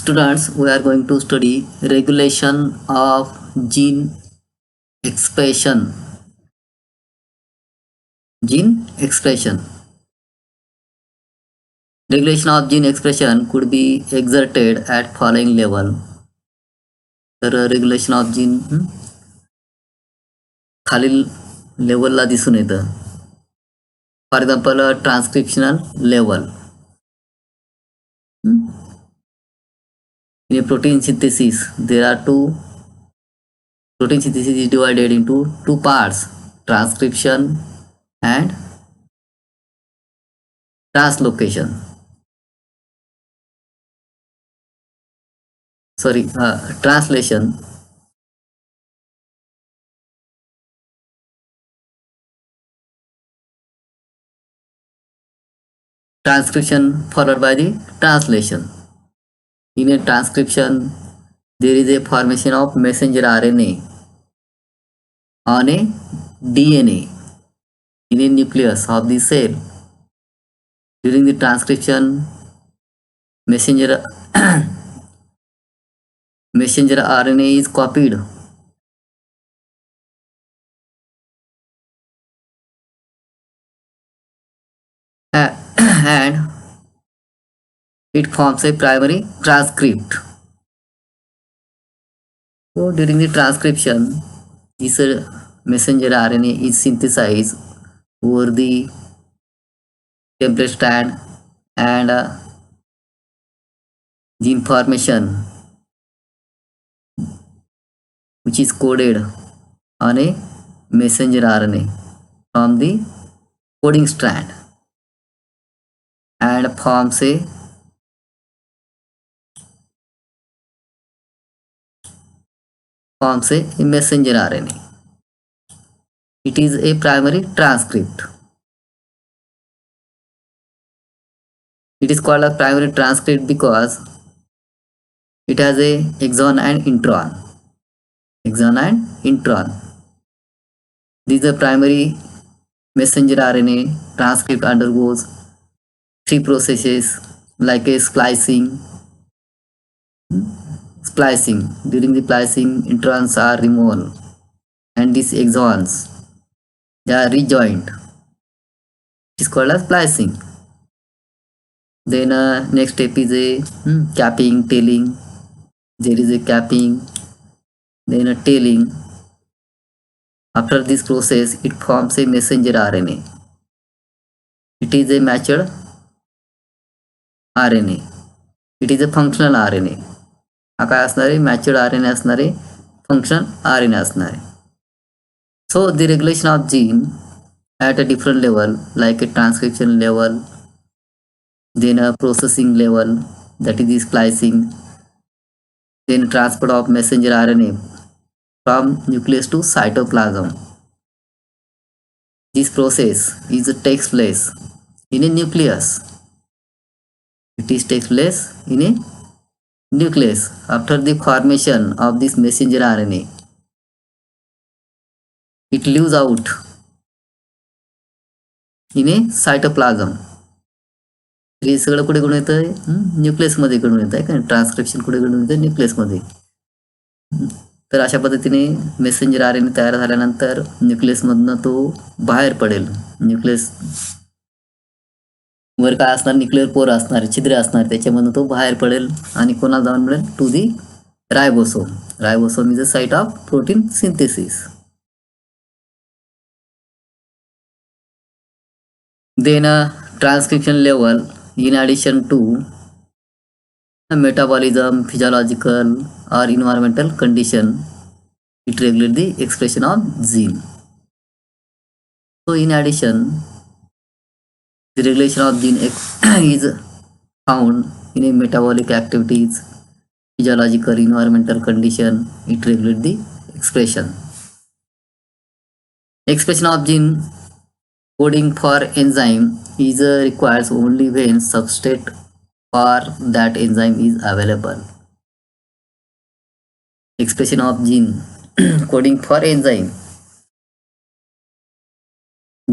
Students, we are going to study regulation of gene expression. Gene expression. Regulation of gene expression could be exerted at following level. तर regulation of gene खालील लेवलला दिसून येतं. For example transcriptional level. In a protein synthesis, there are two. Protein synthesis is divided into two parts: transcription and translocation. Translation. Transcription followed by the translation. In a transcription, there is a formation of messenger RNA on a DNA in a nucleus of the cell. During the transcription, messenger RNA is copied and it forms a primary transcript. So during the transcription, this messenger RNA is synthesized over the template strand and the information which is coded on a messenger RNA from the coding strand and forms a messenger RNA. It is a primary transcript. It is called a primary transcript because it has a exon and intron. This is a primary messenger RNA transcript undergoes three processes like a splicing. During the splicing, introns are removed and these exons, they are rejoined. It is called as splicing. Then next step is a capping, tailing. There is a capping, then a tailing. After this process, it forms a messenger RNA. It is a matched RNA. It is a functional RNA. हा काय असणार आहे? Matured RNA असणार आहे, functional RNA असणार आहे. So the regulation of gene at a different level, like a transcription level, then a processing level, that is the splicing, then transport of messenger RNA from nucleus to cytoplasm. This process takes place in a nucleus. Takes place in a nucleus after the formation of this messenger RNA. It lives out in a cytoplasm. हे सगळं कुठे घडून येतंय? Nucleus मध्ये घडून येत आहे का? Transcription कुठे घडून येतं? न्यूक्लियस मध्ये. तर अशा पद्धतीने मेसेंजर RNA तयार झाल्यानंतर न्यूक्लियस मधनं तो बाहेर पडेल. न्यूक्लियस वर काय असणार? न्यूक्लियर पोर असणार, छिद्र असणार, त्याच्यामधून तो बाहेर पडेल आणि कोणाला जाऊन मिळेल? To the ribosome. Ribosome is a site of protein synthesis. Then transcription level, in addition to metabolism, physiological or environmental condition, it regulates the expression of gene. So in addition, the regulation of gene is found in a metabolic activities, physiological, environmental condition. It regulates the expression. Expression of gene coding for enzyme is requires only when substrate for that enzyme is available. Expression of gene coding for enzyme.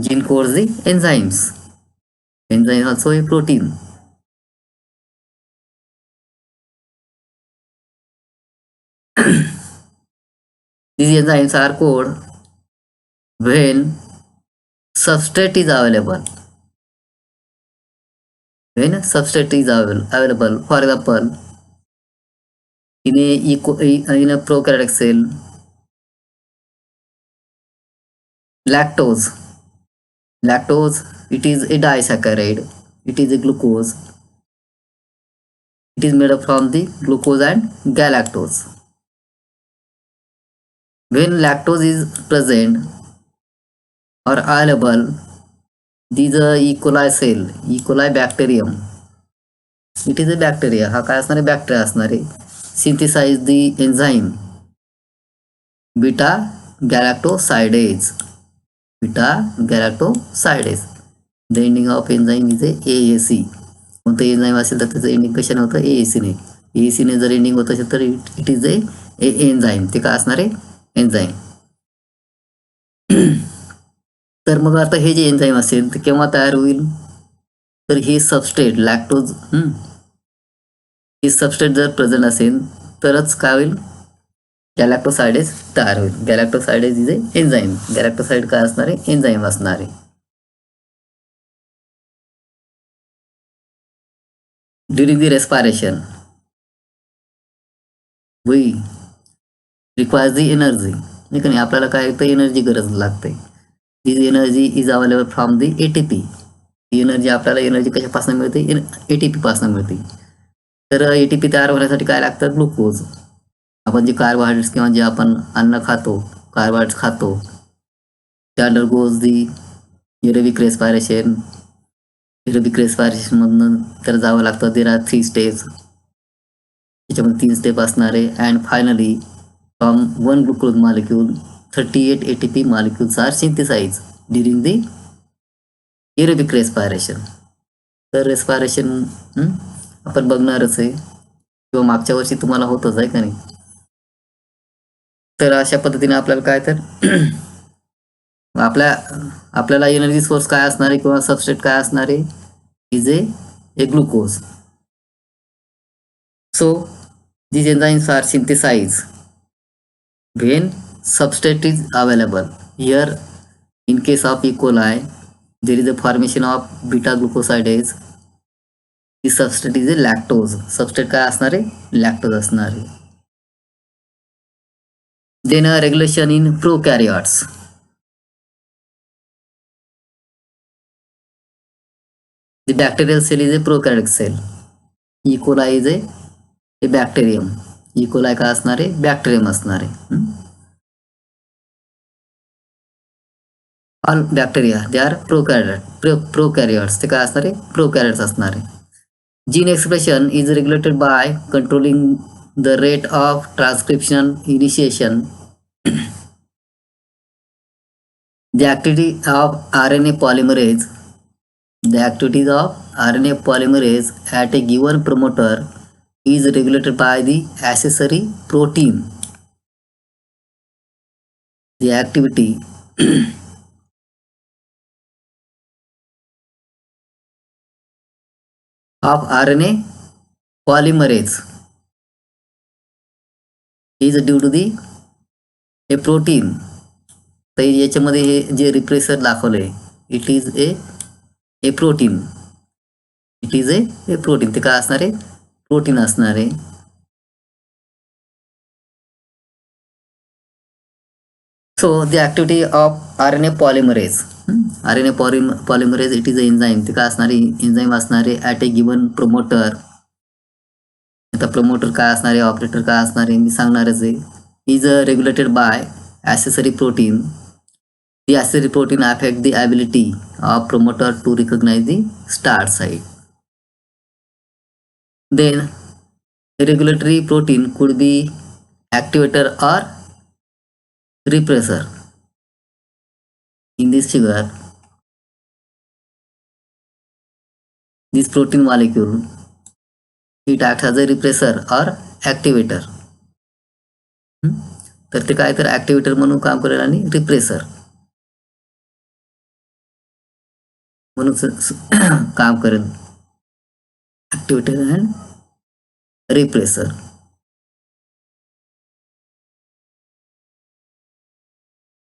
Gene codes the enzymes. Enzyme is also a protein. These enzymes are called when substrate is available. When substrate is available, for example, in a prokaryotic cell, lactose. Lactose, it is a disaccharide. It is a glucose. It is made up from the glucose and galactose. When lactose is present or available, these E. coli cell, E. coli bacterium. It is a bacteria. हा काय असणार आहे? Bacteria असणार आहे. Synthesize the enzyme beta galactosidase. Beta galactosidase. The ending of enzyme is a AAC. कोणतं enzyme असेल तर त्याचं एंडिंग कशाने होतं? AAC ने. AAC ने जर एंडिंग होत असेल तर इट इज ए एन्झाईम. ते काय असणार आहे? एन्झाईम. तर मग आता हे जे एन्झाईम असेल ते केव्हा तयार होईल? तर हे सबस्ट्रेट लॅक्टोज हे सबस्ट्रेट जर प्रेझेंट असेल तरच काय होईल? गॅलॅक्टोसाइडेज तयार होईल. गॅलॅक्टोसाइडेज इज ए एन्झाईम. गॅलॅक्टोसाइड काय असणार आहे? एन्झाईम असणार आहे. During the respiration we requires the energy. नाही का नाही? आपल्याला काय तर एनर्जी गरज लागते. This energy is available from the ATP. ही एनर्जी आपल्याला एनर्जी कशापासून मिळते? ATP पासून मिळते. तर ATP तयार होण्यासाठी काय लागतं? ग्लुकोज. आपण जे कार्बोहायड्रेट्स किंवा जे आपण अन्न खातो, कार्बोहायड्रेट्स खातो, ते undergoes the aerobic respiration. Aerobic respiration मधून तर जावं लागतं. There are 3 steps. त्याच्यामध्ये 3 स्टेप असणार आहे. And finally from 1 glucose molecule 38 ATP molecules are synthesized during the aerobic respiration. तर रेस्पिरेशन आपण बघणारच आहे किंवा मागच्या वर्षी तुम्हाला होतच आहे का नाही? तर अशा पद्धतीने आपल्याला काय तर आपल्याला एनर्जी सोर्स काय असणार आहे किंवा सबस्ट्रेट काय असणार आहे? Is a glucose. So these enzymes are synthesized when substrate is available. Here in case of E. coli there is a formation of beta glucosidase. The substrate is a lactose. Substrate काय असणार आहे? Lactose असणार आहे. Then a regulation in prokaryotes. The bacterial cell is a prokaryotic cell. E. coli is a bacterium. E. coli काय असणार आहे? Bacterium असणार आहे. All bacteria they are prokaryotes. ते काय असणार आहे? प्रोकॅरियोट्स असणार आहे. Gene expression is regulated by controlling the rate of transcription initiation. The activity of RNA polymerase. The activities of RNA polymerase at a given promoter is regulated by the accessory protein. The activity of RNA polymerase is due to the a protein. तर याच्यामध्ये हे जे repressor दाखवलंय it is A protein. It is A protein. ते काय असणार आहे? Protein असणार आहे. So the activity of RNA polymerase. RNA polymerase it is a enzyme. ते काय असणार आहे? एन्झाईम असणार आहे ॲट ए गिवन प्रोमोटर. आता प्रोमोटर काय असणार आहे? ऑपरेटर काय असणार आहे? मी सांगणारच आहे. Is regulated by accessory protein. The accessory protein affect the ability of promoter to recognize the start site. Then the regulatory protein could be activator or repressor. In this figure, this protein molecule it acts as a repressor or activator. तर ते काय तर ऍक्टिव्हेटर म्हणून काम करेल आणि repressor म्हणून काम करेल. Activator and repressor.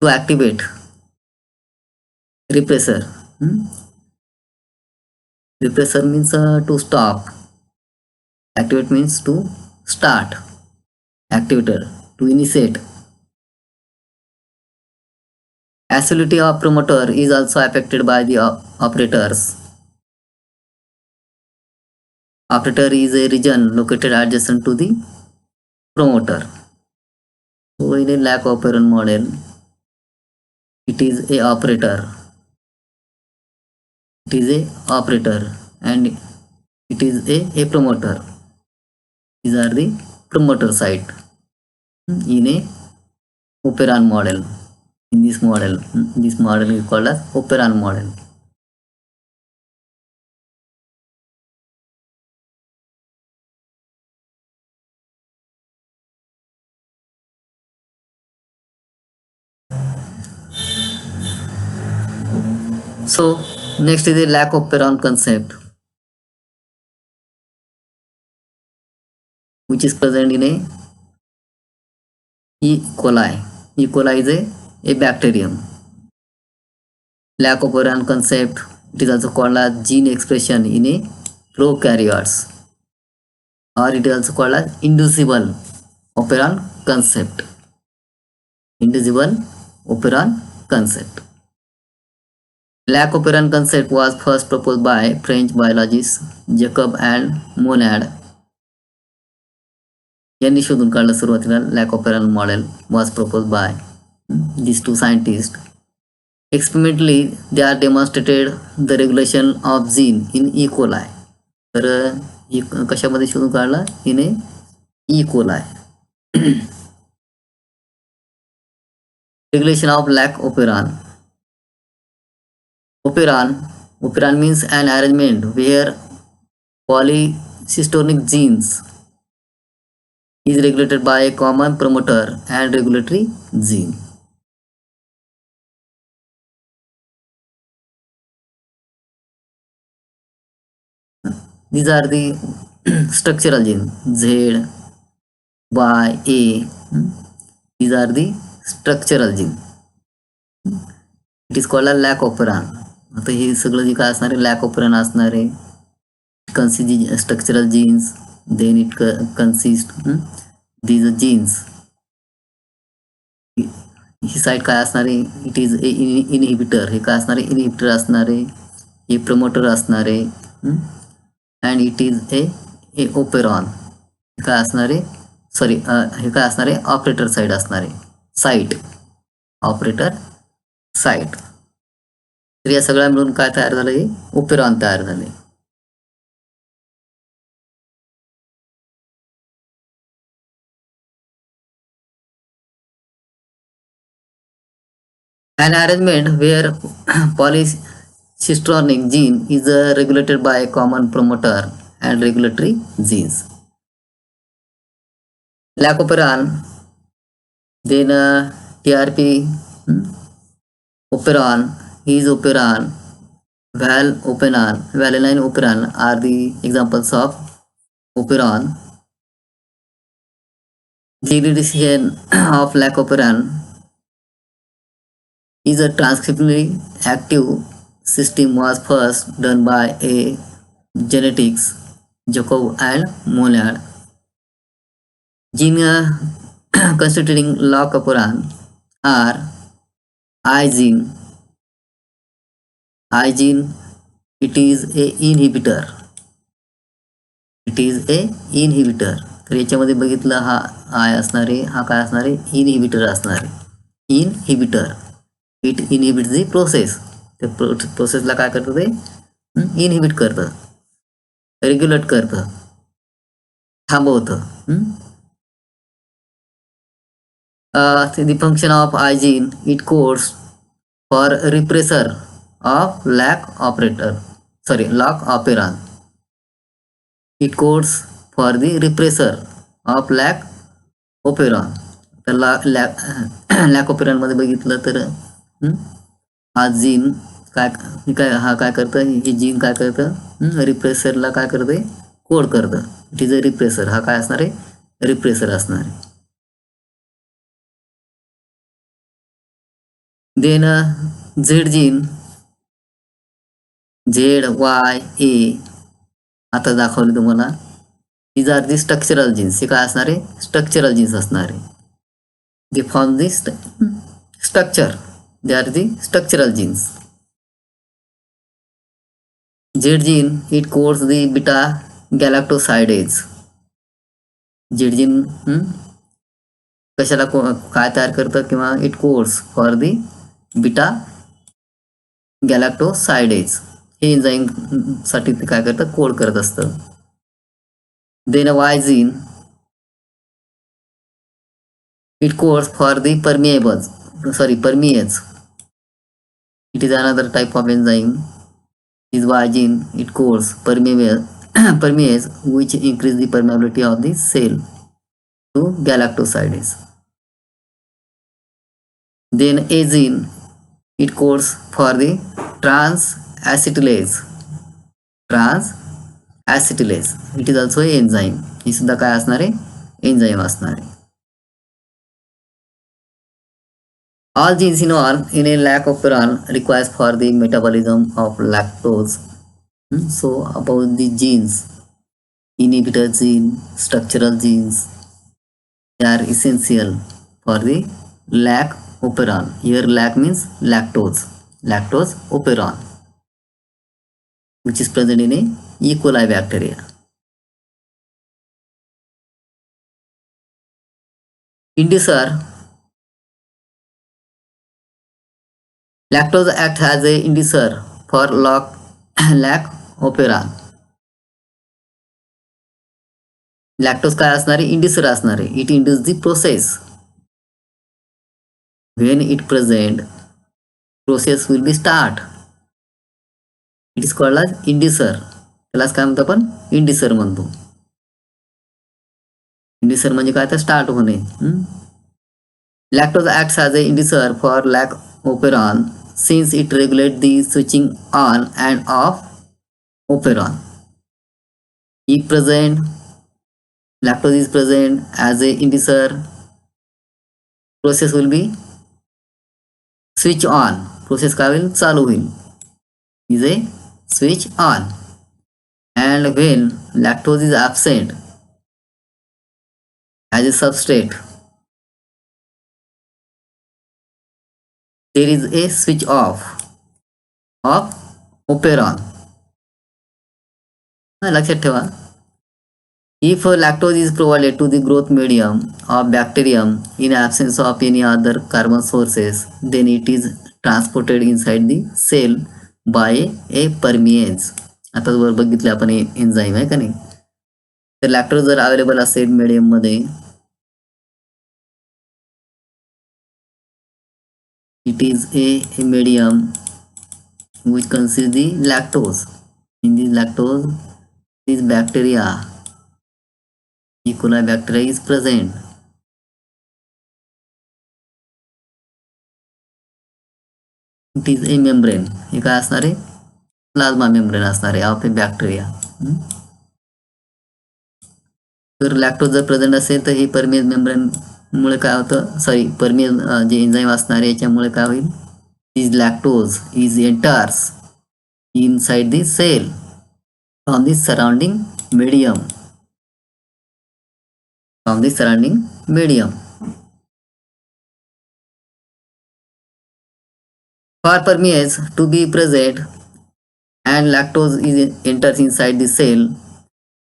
to activate repressor. Repressor means to stop. Activate means to start. Activator to initiate. Activity of promoter is also affected by the operators. Operator is a region located adjacent to the promoter. So in a lack operand model, it is a operator. It is a operator and it is a promoter. These are the promoter site in a operand model. In this model is called as operand model. So next is the lack operand concept, which is present in a E. coli. E. coli is a bacterium. Lack operand concept, it is also called as gene expression in a prokaryotes, or it is also called as inducible operand concept. Inducible operand concept. Lack operand concept was first proposed by French biologists Jacob and Monod. यांनी शोधून काढलं सुरुवातीला lack operand model was proposed by these two scientists. Experimentally, they are demonstrated the regulation of gene in E. coli. तर कशामध्ये शोधून काढला? in a E. coli. Regulation of lack operand. Operand means an arrangement where polycystic genes is regulated by a common promoter and regulatory gene. These are the structural genes Z, Y, A. These are the structural genes. It is called a lack operand. आता हे सगळं जे काय असणार आहे lack operand असणार आहे. Consists structural genes, then it consists these genes. ही side काय असणार आहे? It is a inhibitor. हे काय असणार आहे? इनहिबिटर असणार आहे. हे प्रमोटर असणार आहे. And it is A operon. काय असणार आहे? सॉरी, हे काय असणार आहे? ऑपरेटर साइड असणार आहे. Site, operator site. तर या सगळ्या मिळून काय तयार झालं? हे ओपेरॉन तयार झाले. An arrangement where polycystic gene is regulated by a common promoter and regulatory genes. Lack operand, then TRP, operon, his operon, val operon, valine operon are the examples of operon. Degradation of lack operand is a transcriptionally active system was first done by a genetics Jacob and Monod. Gene constituting lack operand are I gene. I gene, it is a inhibitor. It is a inhibitor. तर याच्यामध्ये बघितलं हा आय असणार आहे, हा काय असणार आहे? इनहिबिटर असणार आहे. Inhibitor, it inhibit the process. त्या प्रोसेसला काय करतं? ते इनहिबिट करतं, रेग्युलेट करतं, थांबवतं. The function of I gene, it codes for repressor of lack operand. It codes for the repressor of lack operand. तर lack operand मध्ये बघितलं तर हा जीन काय हा काय करतं? हे जीन काय करतं? रिप्रेसरला काय करते? कोड करतं. It is a repressor. हा काय असणार आहे? रिप्रेसर असणार आहे. Then Z gene ZYA आता दाखवले तुम्हाला. These are the structural genes. हे काय असणार आहे? स्ट्रक्चरल जीन्स असणार आहे. They form the structure. They are the structural genes. Z gene it codes the beta galactosidase. Z gene कशाला काय तयार करतं किंवा it codes for the beta galactosidase. हे एन्झाईम साठी ते काय करतं? कोड करत असतं. Then Y gene it codes for the permease. It is another type of enzyme. Is Y gene it codes permease which increase the permeability of the cell to galactosidase. Then A gene it codes for the trans-acetylase. It is also a enzyme. ही सुद्धा काय असणार आहे? Enzyme असणार आहे. All genes involved in a lac operon requires for the metabolism of lactose. So about the genes, inhibitor gene, structural genes, they are essential for the lac operon. Here lac means lactose operon, which is present in a E. coli bacteria. Inducer. Lactose acts as a inducer for lac operon. Lactose काय असणार आहे? इंड्युसर असणार आहे. It induce the process. When it present process will be start. It is called as इंड्युसर. त्यालाच काय म्हणतो आपण? इंड्युसर म्हणतो. इंड्युसर म्हणजे काय? तर स्टार्ट होणे. Lactose acts as a inducer for lac operon since it regulate the switching on and off operon. Lactose is present as a inducer. Process will be switch on. Process काय होईल? चालू होईल. Is a switch on. And when lactose is absent as a substrate, there is a switch off of operon. लक्षात ठेवा. If lactose is provided to the growth medium of bacterium in absence of any other carbon sources, then it is transported inside the cell by a permease. आता वर बघितले आपण enzyme आहे का नाही? तर lactose जर अवेलेबल असेल मीडियम मध्ये, it is a medium which consists the lactose. In this lactose, this bacteria, E. coli bacteria is present. It is a membrane. हे काय असणार आहे? प्लाझ्मा मेम्ब्रेन असणार आहे ऑफ ए बॅक्टेरिया. तर लॅक्टोज जर प्रेझेंट असेल तर हे परमिएज मेम्ब्रेन मुळे काय होतं? परमिएज जे एन्झाईम असणार आहे याच्यामुळे काय होईल? This lactose is enters inside the cell from the surrounding medium. For permease to be present and lactose enters inside the cell,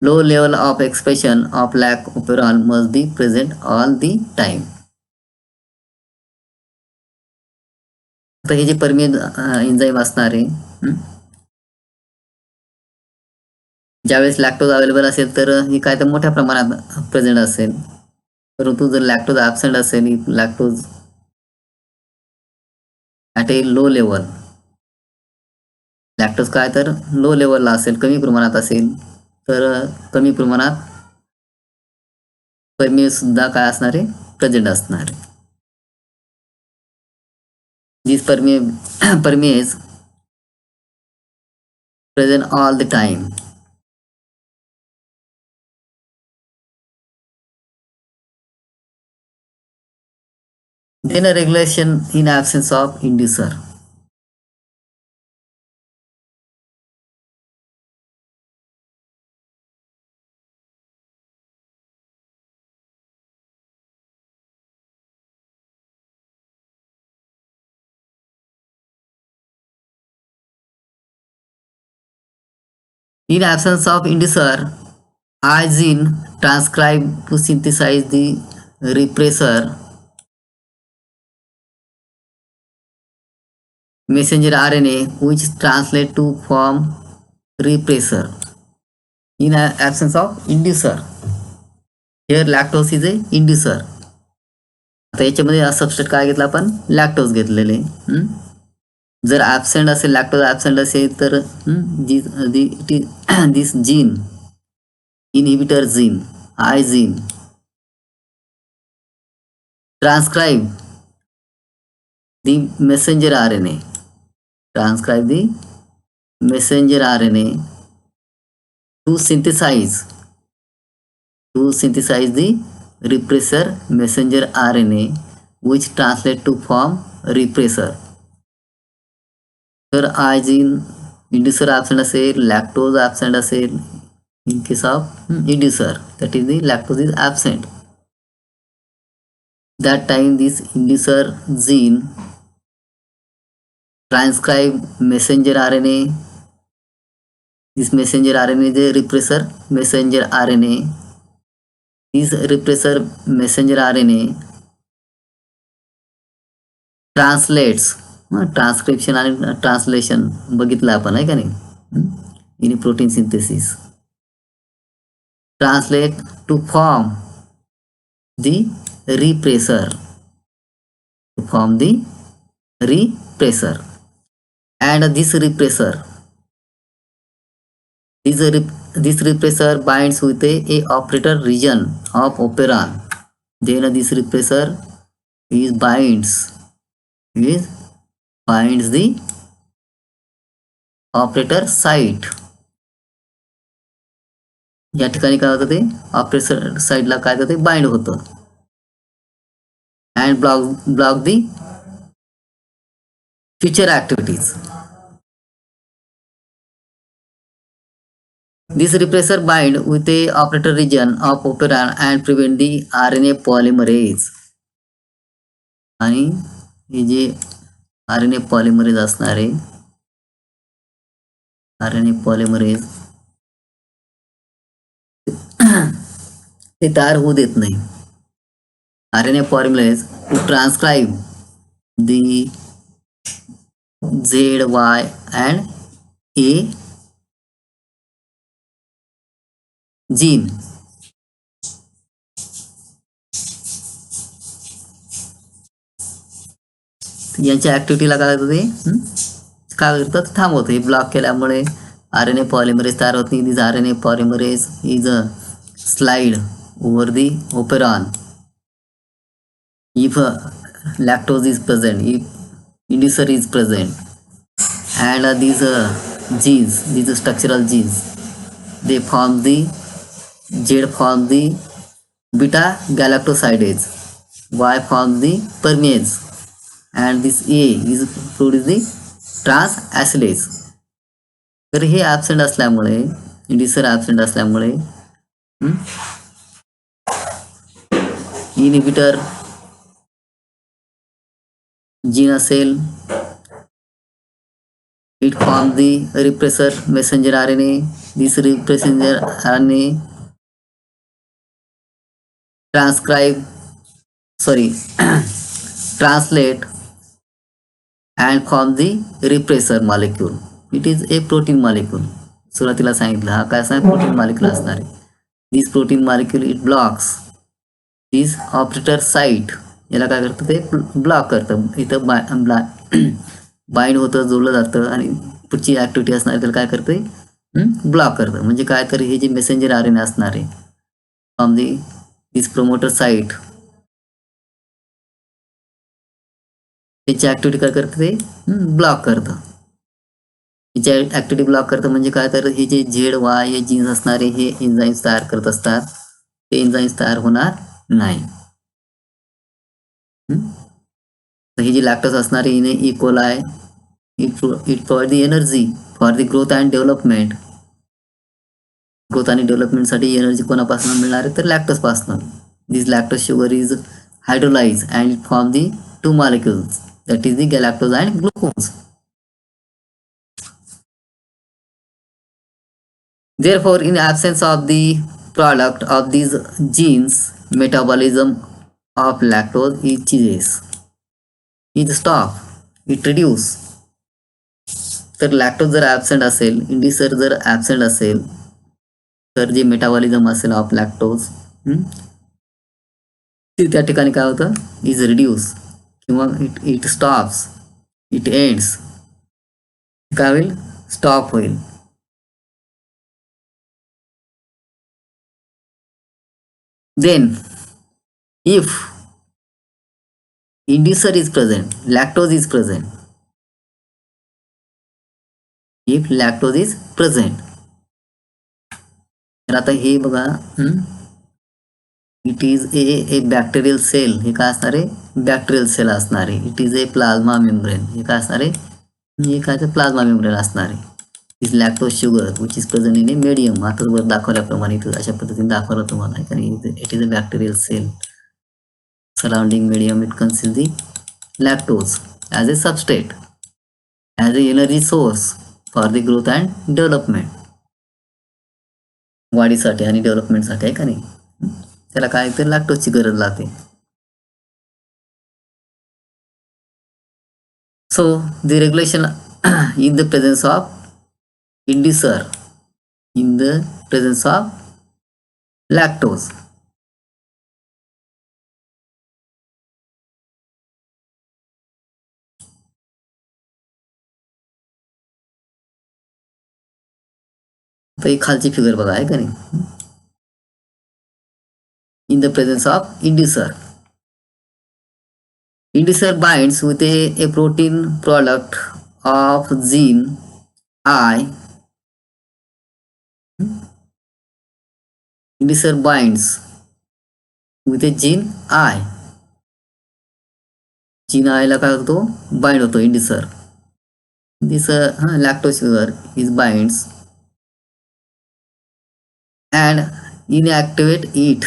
low level of expression of lac operon must be present all the time. आता हे जे परमिएज enzyme असणार आहे, ज्यावेळेस lactose available असेल तर ही काय तर मोठ्या प्रमाणात प्रेझेंट असेल. परंतु जर लॅक्टोज ॲब्सेंट असेल, lactose at a low level, lactose काय तर लो लेवलला असेल, कमी प्रमाणात असेल, तर कमी प्रमाणात परमिएज सुद्धा काय असणार आहे? प्रेझेंट असणार आहे. This परमिएज present all the time. Then a regulation in absence of inducer. In absence of inducer, I gene transcribe to synthesize the repressor messenger RNA which translate to form repressor. In absence of inducer, here lactose is a inducer. आता याच्यामध्ये substrate काय घेतला आपण, lactose घेतलेले. जर absent असेल, lactose absent असेल तर this gene inhibitor gene I gene transcribe the messenger RNA, transcribe the messenger RNA to synthesize the repressor messenger RNA which translate to form repressor. तर आय जीन इंड्युसर ॲबसेंट असेल, lactose absent असेल. in case of inducer, that is the lactose is absent. That time this inducer gene transcribe messenger RNA. This messenger RNA is a repressor messenger RNA. This repressor messenger RNA translates, transcription आणि translation बघितलं आपण आहे का नाही इन protein synthesis. Translate to form the repressor, and this repressor binds with a operator region of operon. Then this repressor binds the operator site. या ठिकाणी काय होतं, ते ऑपरेटर साइडला काय होतं, ते बाइंड होतं and block the future activities. This repressor bind with a operator region of operon and prevent the RNA polymerase. आणि हे जे RNA पॉलिमरेज असणारे RNA पॉलिमरेज ते तयार होऊ देत नाही. RNA polymerase to transcribe the ZY and A gene. यांच्या ऍक्टिव्हिटीला काय होतं, ते काय करतात, थांबवतं. हे ब्लॉक केल्यामुळे RNA पॉलिमरेज तयार होत नाही. This RNA polymerase is a slide over the operon if lactose is present, if inducer is present, and these genes, these structural genes, they form the Z form the beta galactosidase, Y form the permease, and this A is produce the transacylase. तर हे absent असल्यामुळे, inducer absent असल्यामुळे inhibitor gene असेल, it form the repressor messenger RNA. This रिप्रेसेंजर RNA translate and form the repressor molecule. It is a protein molecule. सुरुवातीला सांगितलं हा काय असणार, प्रोटीन मॉलिक्यूल असणार आहे. This protein molecule it blocks this operator site. याला काय करतं, ते ब्लॉक करतं. इथं बाइंड होतं, जोडलं जातं आणि पुढची ऍक्टिव्हिटी असणार त्याला काय करतं, ब्लॉक करतं. म्हणजे काय तर हे जे मेसेंजर RNA असणार आहे फ्रॉम दिस प्रोमोटर साइट, त्याची ऍक्टिव्हिटी काय करतं, ते ब्लॉक करतं. याची ऍक्टिव्हिटी ब्लॉक करतं म्हणजे काय तर हे जे ZY हे जीन्स असणारे हे एन्झाईम्स तयार करत असतात, ते एन्झाईम्स तयार होणार नाही. तर ही जी लॅक्टोज असणारी इन इक्वल आहे, it provide the energy for the growth and development. Growth आणि डेव्हलपमेंटसाठी एनर्जी कोणापासून मिळणार आहे तर लॅक्टोजपासून. This lactose sugar is hydrolyse and it form the two molecules that is the galactose and glucose. Therefore, in absence of the product of these genes, metabolism of lactose is ceases. It stop. It reduce. तर lactose जर absent असेल, इंडिसर जर absent असेल, तर जे metabolism असेल of lactose त्या ठिकाणी काय होतं, इज रिड्यूस किंवा इट स्टॉप्स, इट एंड्स. काय होईल, स्टॉप होईल. Then, if inducer is present, lactose is present. If lactose is present, तर आता हे बघा, it is a bacterial cell. हे काय असणार आहे, बॅक्टेरियल सेल असणार आहे. It is a plasma membrane. हे काय असणार आहे, हे काय प्लाझ्मा मेम्ब्रेन असणार आहे. Is lactose sugar which is present in a medium. आता वर दाखवल्याप्रमाणे इथं अशा पद्धतीने दाखवलं तुम्हाला, कारण it is a bacterial cell. Surrounding medium it consists the lactose as a substrate, as a energy source for the growth and development. वाढीसाठी आणि डेव्हलपमेंटसाठी आहे का नाही, त्याला काय तर लॅक्टोजची गरज लागते. So the regulation in the presence of inducer, in the presence of lactose. तर ही खालची फिगर बघा आहे का नाही, in the presence of inducer. Inducer binds with a protein product of gene I. Inducer binds with a gene I. Gene I ला काय होतो, bind होतो inducer. This lactose sugar is binds and inactivate it.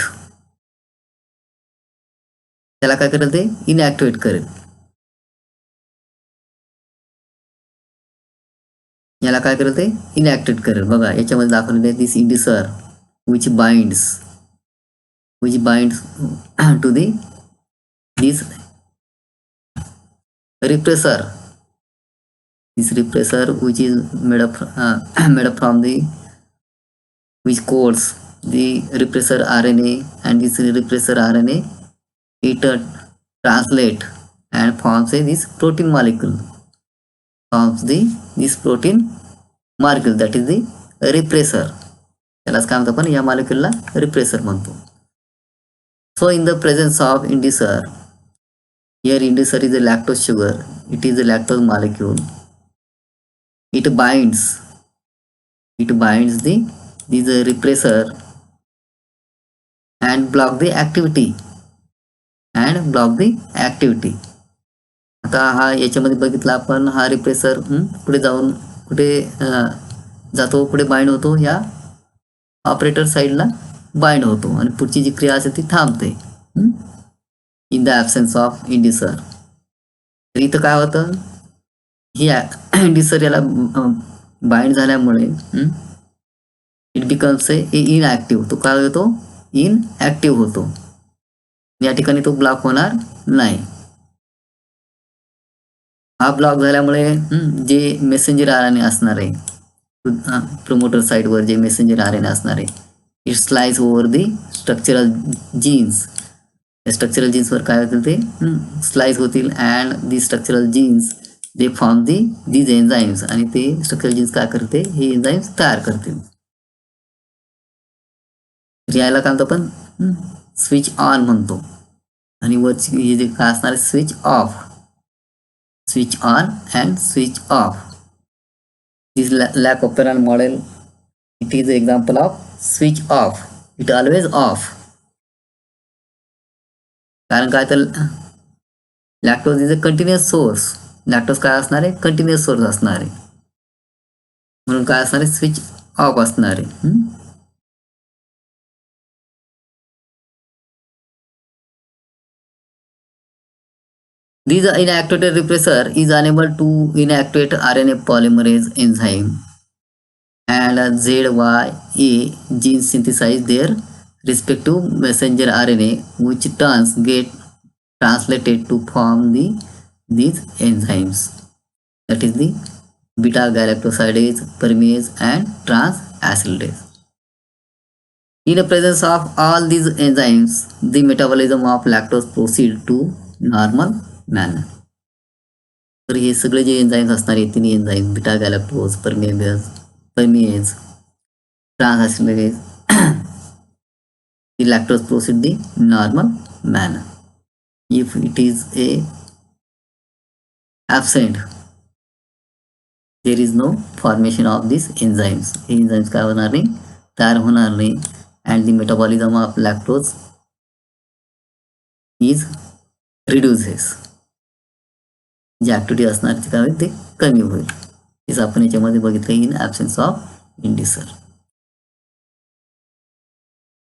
त्याला काय करेल, ते इनऍक्टिवेट करेल. याला काय करेल, ते इनऍक्टिवेट करेल. बघा याच्यामध्ये दाखवलेले आहे, this इंडिसर which binds to this repressor. This repressor which is made up from the, which codes the repressor RNA, and this repressor RNA it translate and forms this protein molecule, this protein molecule that is the repressor. त्यालाच काय म्हणतो आपण, या मॉलिक्यूलला repressor म्हणतो. So in the presence of inducer, here inducer is a lactose sugar, it is a lactose molecule. It binds the repressor and block the activity. आता हा याच्यामध्ये बघितला आपण, हा रिप्रेसर पुढे जाऊन कुठे जातो, कुठे बाइंड होतो, या ऑपरेटर साइडला बाइंड होतो आणि पुढची जी क्रिया असेल ती थांबते इन द ॲब्सेन्स ऑफ इंडिसर. तर इथं काय होतं, ही इंडिसर याला बाइंड झाल्यामुळे इट बिकम्स ए इनऍक्टिव्ह. तो काय होतो, इनऍक्टिव्ह होतो. या ठिकाणी तो ब्लॉक होणार नाही. हा ब्लॉक झाल्यामुळे जे मेसेंजर आरएनए असणार आहे, प्रोमोटर साइटवर जे मेसेंजर आरएनए असणार आहे, it slice over the structural genes. Structural जीन्सवर काय होतील, ते स्लाइस होतील and the structural genes they form these enzymes. आणि ते स्ट्रक्चरल जीन्स काय करते, हे एन्झाईम्स तयार करतील. यायला काय म्हणतो आपण, स्विच ऑन म्हणतो. आणि वरची हे जे काय असणार आहे, switch off, switch on and switch off. This lac operon model, it is example of switch off. It always off. कारण काय तर lactose is a continuous source. Lactose काय असणार आहे? कंटिन्युअस सोर्स असणार आहे, म्हणून काय असणार आहे? स्विच ऑफ असणार आहे. This inactivated repressor is unable to inactivate RNA polymerase enzyme and ZYA genes synthesize their respective messenger RNA, which turns get translated to form these enzymes. That is the beta galactosidase, permease, and transacylase. In the presence of all these enzymes, the metabolism of lactose proceeds to normal manner. तर हे सगळे जे enzymes असणार आहेत, तिन्ही enzyme beta galactose, permease, transacylase, the lactose proceed the normal manner. If it is a absent, there is no formation of these enzymes. हे enzymes काय होणार नाही? तयार होणार नाही. And the metabolism of lactose is reduces. जी activity असणार ती काय होईल? ते कमी होईल. हेच आपण याच्यामध्ये बघितलं इन ॲब्सेन्स ऑफ इंडिसर.